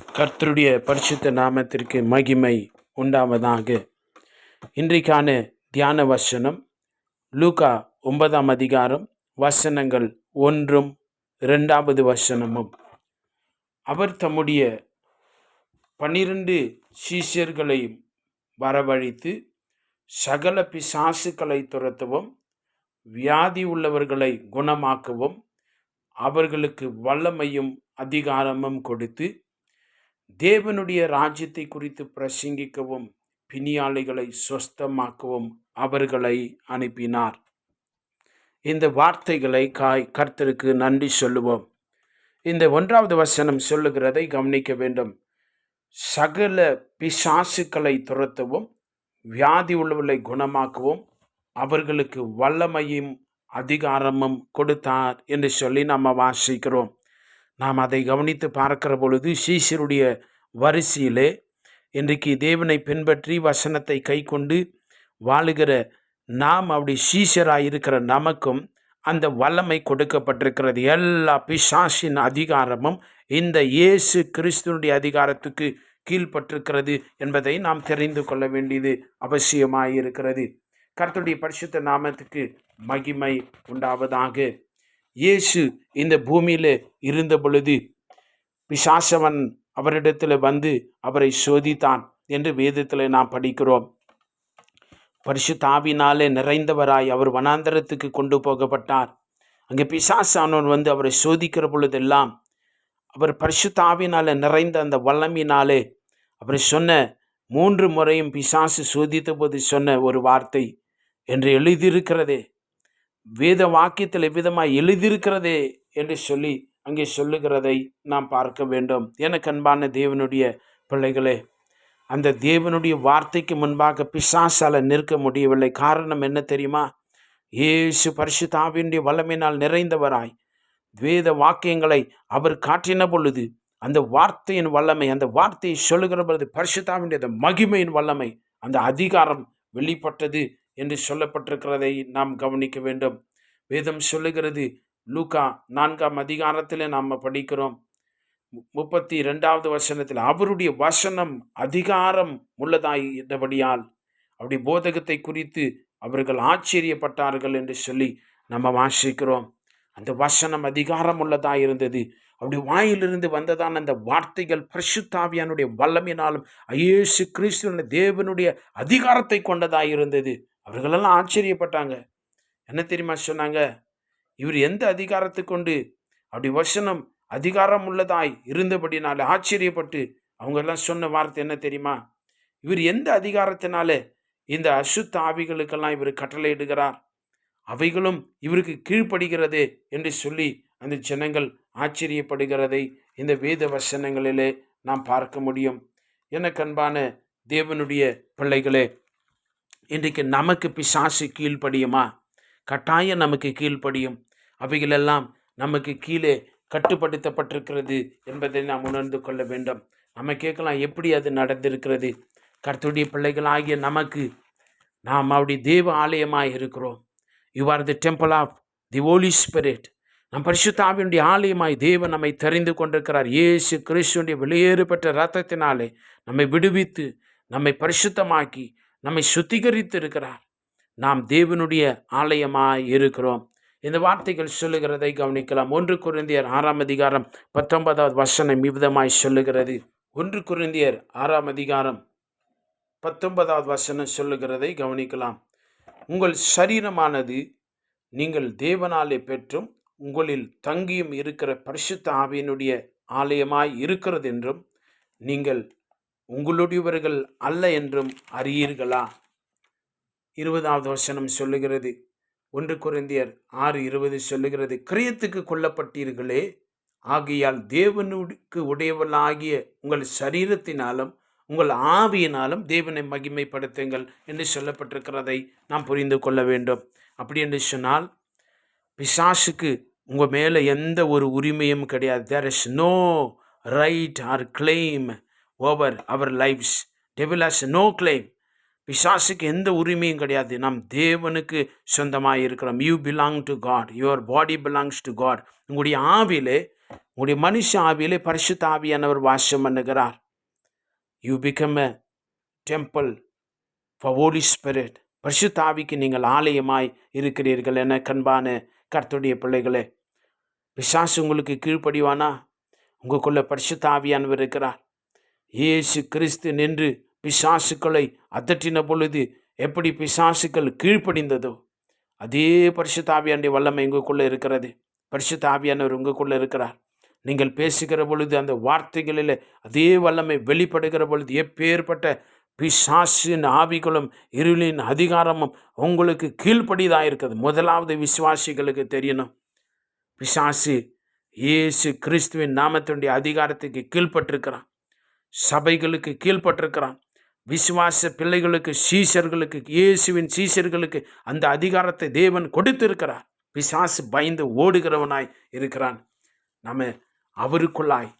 கர்த்தருடைய பரிசுத்த நாமத்திற்கு மகிமை உண்டாவதாக. இன்றைக்கான தியான வசனம் லூக்கா 9ஆம் அதிகாரம் வசனங்கள் 1ம் 2வது வசனமும். அவர் தம்முடைய 12 சீஷர்களையும் வரவழைத்து சகல பிசாசுகளை துரத்தவும் வியாதி உள்ளவர்களை குணமாக்கவும் அவர்களுக்கு வல்லமையும் அதிகாரமும் கொடுத்து தேவனுடைய ராஜ்யத்தை குறித்து பிரசங்கிக்கவும் பிணியாளிகளை சொஸ்தமாக்கவும் அவர்களை அனுப்பினார். இந்த வார்த்தைகளை கர்த்தருக்கு நன்றி சொல்லுவோம். இந்த 1வது வசனம் சொல்லுகிறதை கவனிக்க வேண்டும். சகல பிசாசுகளை துரத்தவும் வியாதி உள்ளவர்களை குணமாக்கவும் அவர்களுக்கு வல்லமையும் அதிகாரமும் கொடுத்தார் என்று சொல்லி நாம் வாசிக்கிறோம். நாம் அதை கவனித்து பார்க்கிற பொழுது சீஷருடைய வரிசையிலே இன்றைக்கு தேவனை பின்பற்றி வசனத்தை கை கொண்டு வாழுகிற நாம் அப்படி சீஷராக இருக்கிற நமக்கும் அந்த வல்லமை கொடுக்கப்பட்டிருக்கிறது. எல்லா பிசாசின் அதிகாரமும் இந்த இயேசு கிறிஸ்துவனுடைய அதிகாரத்துக்கு கீழ்ப்பட்டிருக்கிறது என்பதை நாம் தெரிந்து கொள்ள வேண்டியது அவசியமாயிருக்கிறது. கர்த்தருடைய பரிசுத்த நாமத்துக்கு மகிமை உண்டாவதாக. இயேசு இந்த பூமியில் இருந்த பொழுது பிசாசவன் அவரிடத்தில் வந்து அவரை சோதித்தான் என்று வேதத்தில் நாம் படிக்கிறோம். பரிசுத்த ஆவியினாலே நிறைந்தவராய் அவர் வனாந்தரத்துக்கு கொண்டு போகப்பட்டார். அங்கே பிசாசானவன் வந்து அவரை சோதிக்கிற பொழுதெல்லாம் அவர் பரிசுத்த ஆவியினாலே நிறைந்த அந்த வல்லமையினாலே அவர் சொன்ன 3 முறையும் பிசாசு சோதித்த போது சொன்ன ஒரு வார்த்தை, என்று எழுதியிருக்கிறதே, வேத வாக்கியத்தில் எவ்விதமாய் எழுதியிருக்கிறதே என்று சொல்லி அங்கே சொல்லுகிறதை நாம் பார்க்க வேண்டும். எனக்கு அன்பான தேவனுடைய பிள்ளைகளே, அந்த தேவனுடைய வார்த்தைக்கு முன்பாக பிசாசால நிற்க முடியவில்லை. காரணம் என்ன தெரியுமா? இயேசு பரிசுத்த ஆவியினுடைய வல்லமையினால் நிறைந்தவராய் வேத வாக்கியங்களை அவர் காட்டின பொழுது அந்த வார்த்தையின் வல்லமை, அந்த வார்த்தையை சொல்லுகிற பொழுது பரிசுத்த ஆவியினுடைய மகிமையின் வல்லமை, அந்த அதிகாரம் வெளிப்பட்டது என்று சொல்லப்பட்டிருக்கிறதை நாம் கவனிக்க வேண்டும். வேதம் சொல்லுகிறது, லூக்கா 4ஆம் அதிகாரத்தில் நாம் படிக்கிறோம் 32வது வசனத்தில், அவருடைய வசனம் அதிகாரம் உள்ளதாயிட்டபடியால் அப்படி போதகத்தை குறித்து அவர்கள் ஆச்சரியப்பட்டார்கள் என்று சொல்லி நம்ம வாசிக்கிறோம். அந்த வசனம் அதிகாரம் உள்ளதாயிருந்தது. அப்படி வாயிலிருந்து வந்ததான அந்த வார்த்தைகள் பரிசுத்த ஆவியானுடைய வல்லமையினாலும் இயேசு கிறிஸ்துவின் தேவனுடைய அதிகாரத்தை கொண்டதாயிருந்தது. அவர்களெல்லாம் ஆச்சரியப்பட்டாங்க. என்ன தெரியுமா சொன்னாங்க? இவர் எந்த அதிகாரத்தை கொண்டு அப்படி வசனம் அதிகாரம் உள்ளதாய் இருந்தபடினால ஆச்சரியப்பட்டு அவங்க எல்லாம் சொன்ன வார்த்தை என்ன தெரியுமா? இவர் எந்த அதிகாரத்தினால இந்த அசுத்த ஆவிகளுக்கெல்லாம் இவர் கட்டளையிடுகிறார், அவைகளும் இவருக்கு கீழ்ப்படுகிறதே என்று சொல்லி அந்த ஜனங்கள் ஆச்சரியப்படுகிறதை இந்த வேத வசனங்களிலே நாம் பார்க்க முடியும். எனக்கு அன்பான தேவனுடைய பிள்ளைகளே, இன்றைக்கு நமக்கு பிசாசு கீழ்ப்படியுமா? கட்டாயம் நமக்கு கீழ்ப்படியும். அவைகளெல்லாம் நமக்கு கீழே கட்டுப்படுத்தப்பட்டிருக்கிறது என்பதை நாம் உணர்ந்து கொள்ள வேண்டும். நம்ம கேட்கலாம், எப்படி அது நடந்திருக்கிறது? கர்த்தருடைய பிள்ளைகளாகிய நமக்கு நாம் அவருடைய தேவ ஆலயமாக இருக்கிறோம். You are the temple of the holy spirit. நம் பரிசுத்த ஆவியினுடைய ஆலயமாய் தேவன் நம்மை தெரிந்து கொண்டிருக்கிறார். இயேசு கிறிஸ்துவினுடைய வெளியேறப்பட்ட இரத்தத்தினாலே நம்மை விடுவித்து நம்மை பரிசுத்தமாக்கி நம்மை சுத்திகரித்து இருக்கிறார். நாம் தேவனுடைய ஆலயமாய் இருக்கிறோம். இந்த வார்த்தைகள் சொல்லுகிறதை கவனிக்கலாம். 1 கொரிந்தியர் 6ஆம் அதிகாரம் 19வது வசனம் இவ்விதமாய் சொல்லுகிறது. 1 கொரிந்தியர் 6ஆம் அதிகாரம் 19வது வசனம் சொல்லுகிறதை கவனிக்கலாம். உங்கள் சரீரமானது நீங்கள் தேவனாலே பெற்றும் உங்களில் தங்கியும் இருக்கிற பரிசுத்த ஆவியினுடைய ஆலயமாய் இருக்கிறது என்றும் நீங்கள் உங்களுடையவர்கள் அல்ல என்றும் அறியீர்களா? 20வது வசனம் சொல்லுகிறது. 1 கொரிந்தியர் 6:20 சொல்லுகிறது, கிரியத்துக்கு கொல்லப்பட்டீர்களே, ஆகையால் தேவனுக்கு உடையவளாகிய உங்கள் சரீரத்தினாலும் உங்கள் ஆவியினாலும் தேவனை மகிமைப்படுத்துங்கள் என்று சொல்லப்பட்டிருக்கிறதை நாம் புரிந்து கொள்ள வேண்டும். அப்படி என்று சொன்னால் பிசாசுக்கு உங்கள் மேலே எந்த ஒரு உரிமையும் கிடையாது. There is no right or claim over our lives. Devil has no claim. பிசாசுக்கு எந்த உரிமையும் கிடையாது. நாம் தேவனுக்கு சொந்தமாக இருக்கிறோம். You belong to God. Your body belongs to God. உங்களுடைய ஆவிலே உங்களுடைய மனுஷ ஆவியிலே பரிசுத்த ஆவியானவர் வாசம் பண்ணுகிறார். You become a temple for holy spirit. பரிசுத்த ஆவிக்கு நீங்கள் ஆலயமாய் இருக்கிறீர்கள் என கண்பான கர்த்தருடைய பிள்ளைகளே. பிசாசு உங்களுக்கு கீழ்ப்படிவானா? உங்களுக்குள்ள பரிசுத்த ஆவியானவர் இருக்கிறார். இயேசு கிறிஸ்து நின்று பிசாசுக்களை அதட்டின பொழுது எப்படி பிசாசுக்கள் கீழ்ப்படிந்ததோ அதே பரிசுத்த ஆவியானுடைய வல்லமை உங்களுக்குள்ளே இருக்கிறது. பரிசுத்த ஆவியானவர் உங்களுக்குள்ளே இருக்கிறார். நீங்கள் பேசுகிற பொழுது அந்த வார்த்தைகளில் அதே வல்லமை வெளிப்படுகிற பொழுது எப்பேற்பட்ட பிசாசின் ஆவிகளும் இருளின் அதிகாரமும் உங்களுக்கு கீழ்ப்படிதாக இருக்குது. முதலாவது விசுவாசிகளுக்கு தெரியணும், பிசாசு இயேசு கிறிஸ்துவின் நாமத்தினுடைய அதிகாரத்துக்கு கீழ்ப்பட்டிருக்கிறான். சபைகளுக்கு கீழ்ப்பட்டிருக்கிறான். விசுவாச பிள்ளைகளுக்கு, சீஷர்களுக்கு, இயேசுவின் சீஷர்களுக்கு அந்த அதிகாரத்தை தேவன் கொடுத்திருக்கிறார். பிசாசு பயந்து ஓடுகிறவனாய் இருக்கிறான். நம்ம அவருக்குள்ளாய்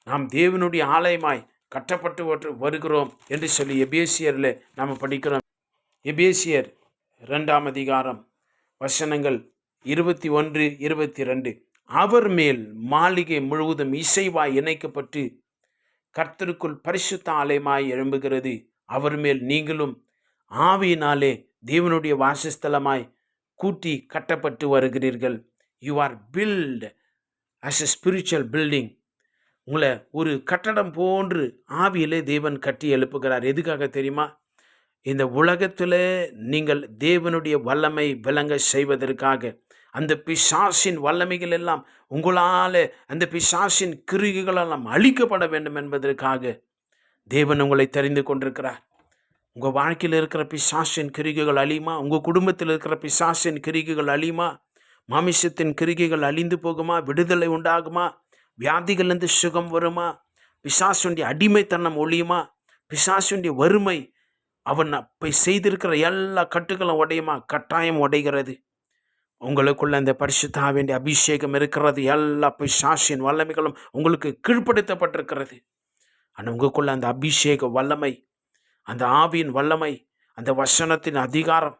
நாம் தேவனுடைய ஆலயமாய் கட்டப்பட்டு வருகிறோம் என்று சொல்லி எபேசியரில் நாம் படிக்கிறோம். எபேசியர் 2ஆம் அதிகாரம் வசனங்கள் 21, 22. அவர் மேல் மாளிகை முழுவதும் இசைவாய் இணைக்கப்பட்டு கர்த்தருக்குள் பரிசுத்த ஆலயமாய் எழும்புகிறது. அவர் மேல் நீங்களும் ஆவியினாலே தேவனுடைய வாசஸ்தலமாய் கூட்டி கட்டப்பட்டு வருகிறீர்கள். You are built as a spiritual building. உங்களை ஒரு கட்டடம் போன்று ஆவியிலே தேவன் கட்டி எழுப்புகிறார். எதுக்காக தெரியுமா? இந்த உலகத்தில் நீங்கள் தேவனுடைய வல்லமை விளங்க செய்வதற்காக. அந்த பிசாசின் வல்லமைகள் எல்லாம் உங்களால், அந்த பிசாசின் கிரிகைகளெல்லாம் அழிக்கப்பட வேண்டும் என்பதற்காக தேவன் உங்களை தெரிந்து கொண்டிருக்கிறார். உங்கள் வாழ்க்கையில் இருக்கிற பிசாசின் கிரிகைகள் அழியுமா? உங்கள் குடும்பத்தில் இருக்கிற பிசாசின் கிரிகைகள் அழியுமா? மாமிசத்தின் கிரிகைகள் அழிந்து போகுமா? விடுதலை உண்டாகுமா? வியாதிகள்லேருந்து சுகம் வருமா? பிசாசுடைய அடிமைத்தனம் ஒழியுமா? பிசாசுடைய வறுமை, அவன் செய்திருக்கிற எல்லா கட்டுகளும் உடையுமா? கட்டாயம் உடைகிறது. உங்களுக்குள்ள அந்த பரிசுத்த ஆவியின் அபிஷேகம் இருக்கிறது. எல்லா பிசாசின் வல்லமைகளும் உங்களுக்கு கீழ்ப்படுத்தப்பட்டிருக்கிறது. ஆனால் உங்களுக்குள்ள அந்த அபிஷேக வல்லமை, அந்த ஆவியின் வல்லமை, அந்த வசனத்தின் அதிகாரம்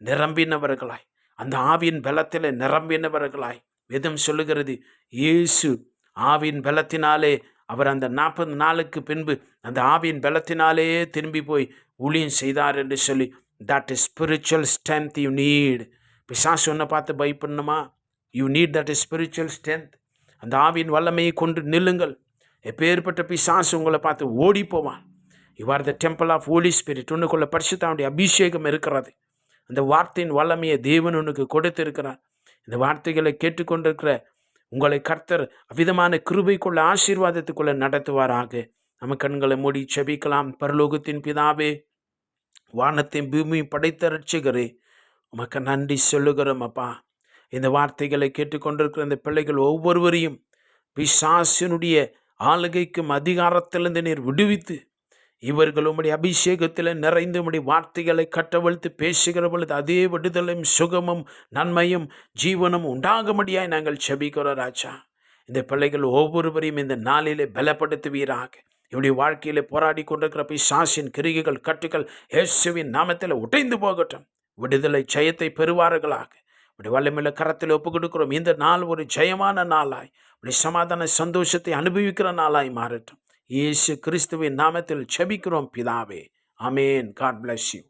நிரம்பினவர்களாய், அந்த ஆவியின் பலத்தில் நிரம்பினவர்களாய் வேதம் சொல்லுகிறது. இயேசு ஆவியின் பலத்தினாலே அவர் அந்த 40 நாளுக்கு பின்பு அந்த ஆவியின் பலத்தினாலே திரும்பி போய் ஊழியம் செய்தார் என்று சொல்லி. That is spiritual strength you need. பிசாசு ஒன்றை பார்த்து பயப்படணுமா? You need that is spiritual strength. அந்த ஆவியின் வல்லமையை கொண்டு நில்லுங்கள். எப்பேற்பட்ட பிசாசு உங்களை பார்த்து ஓடி போவான். You are the temple of holy spirit. உன்னுக்குள்ள பரிசுத்தனுடைய அபிஷேகம் இருக்கிறது. அந்த வார்த்தையின் வல்லமையை தேவன் உனக்கு கொடுத்திருக்கிறார். இந்த வார்த்தைகளை கேட்டுக்கொண்டிருக்கிற உங்களை கர்த்தர் அவ்விதமான கிருபைக்குள்ள ஆசீர்வாதத்துக்குள்ள நடத்துவாராக. நம்ம கண்களை மூடி செபிக்கலாம். பரலோகத்தின் பிதாவே, வானத்தின் பூமி படைத்த ரட்சகரே, உமக்கு நன்றி சொல்லுகிறோம் அப்பா. இந்த வார்த்தைகளை கேட்டுக்கொண்டிருக்கிற இந்த பிள்ளைகள் ஒவ்வொருவரையும் பிசாசினுடைய ஆளுகைக்கும் அதிகாரத்திலிருந்து நீர் விடுவித்து இவர்கள் உம்முடைய அபிஷேகத்தில் நிறைந்து உம்முடைய வார்த்தைகளை கட்டவழ்த்து பேசுகிற பொழுது அதே விடுதலையும் சுகமும் நன்மையும் ஜீவனும் உண்டாகும்படியாய் நாங்கள் செபிக்கிறோம் ராஜா. இந்த பிள்ளைகள் ஒவ்வொருவரையும் இந்த நாளிலே பலப்படுத்துவீராக. இவருடைய வாழ்க்கையிலே போராடி கொண்டிருக்கிற பிசாசின் கிரிகைகள் கட்டுகள் இயேசுவின் நாமத்தில் உடைந்து போகட்டும். விடுதலை ஜெயத்தை பெறுவார்களாக. இப்படி வல்லமையுள்ள கரத்தில் ஒப்பு கொடுக்கிறோம். இந்த நாள் ஒரு ஜெயமான நாளாய், இப்படி சமாதான சந்தோஷத்தை அனுபவிக்கிற நாளாய் மாறட்டும். இயேசு கிறிஸ்துவின் நாமத்தில் செபிக்கிறோம் பிதாவே. ஆமென். God bless you.